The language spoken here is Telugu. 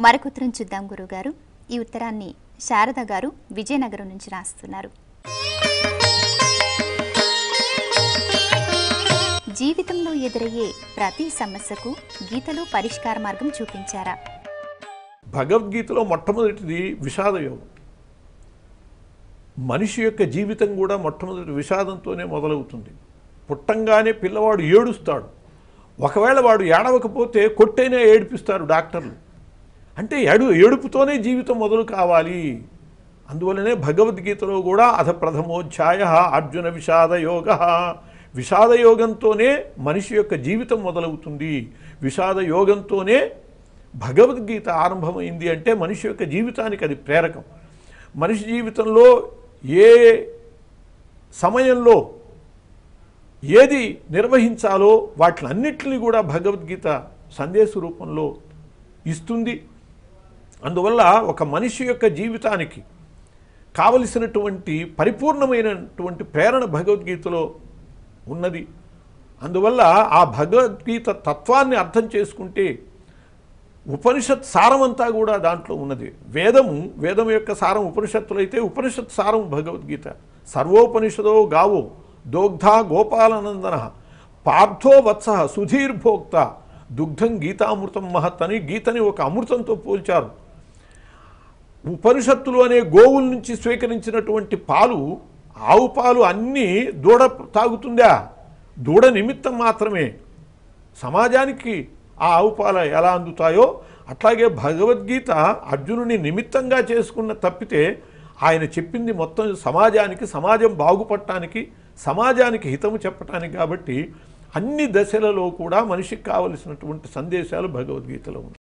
మరొక ఉత్తరం చూద్దాం గురుగారు. ఈ ఉత్తరాన్ని శారద గారు విజయనగరం నుంచి రాస్తున్నారు. జీవితంలో ఎదురయ్యే ప్రతి సమస్యకు గీతలో పరిష్కార మార్గం చూపించారా? భగవద్గీతలో మొట్టమొదటిది విషాదయోగం. మనిషి యొక్క జీవితం కూడా మొట్టమొదటి విషాదంతోనే మొదలవుతుంది. పుట్టంగానే పిల్లవాడు ఏడుస్తాడు. ఒకవేళ వాడు ఏడవకపోతే కొట్టైనా ఏడిపిస్తారు డాక్టర్లు. అంటే ఏడుపుతోనే జీవితం మొదలు కావాలి. అందువలనే భగవద్గీతలో కూడా అథ ప్రథమోధ్యాయ అర్జున విషాదయోగ, విషాదయోగంతోనే మనిషి యొక్క జీవితం మొదలవుతుంది. విషాదయోగంతోనే భగవద్గీత ఆరంభమైంది. అంటే మనిషి యొక్క జీవితానికి అది ప్రేరకం. మనిషి జీవితంలో ఏ సమయంలో ఏది నిర్వహించాలో వాటిలన్నిటిని కూడా భగవద్గీత సందేశ రూపంలో ఇస్తుంది. అందువల్ల ఒక మనిషి యొక్క జీవితానికి కావలసినటువంటి పరిపూర్ణమైనటువంటి ప్రేరణ భగవద్గీతలో ఉన్నది. అందువల్ల ఆ భగవద్గీత తత్వాన్ని అర్థం చేసుకుంటే ఉపనిషత్ సారమంతా కూడా దాంట్లో ఉన్నది. వేదం యొక్క సారం ఉపనిషత్తులు అయితే ఉపనిషత్ సారం భగవద్గీత. సర్వోపనిషదో గావో దోగ్ధా గోపాలనందన పార్థో వత్స సుధీర్భోక్త దుగ్ధం గీతామృతం మహత్ అని గీతని ఒక అమృతంతో పోల్చారు. ఉపనిషత్తులు అనే గోవుల నుంచి స్వీకరించినటువంటి పాలు, ఆవు పాలు అన్నీ దూడ తాగుతుందా? దూడ నిమిత్తం మాత్రమే. సమాజానికి ఆ ఆవు పాలు ఎలా అందుతాయో అట్లాగే భగవద్గీత అర్జునుని నిమిత్తంగా చేసుకున్న తప్పితే ఆయన చెప్పింది మొత్తం సమాజానికి, సమాజం బాగుపడటానికి, సమాజానికి హితము చెప్పటానికి. కాబట్టి అన్ని దశలలో కూడా మనిషికి కావలసినటువంటి సందేశాలు భగవద్గీతలో ఉన్నాయి.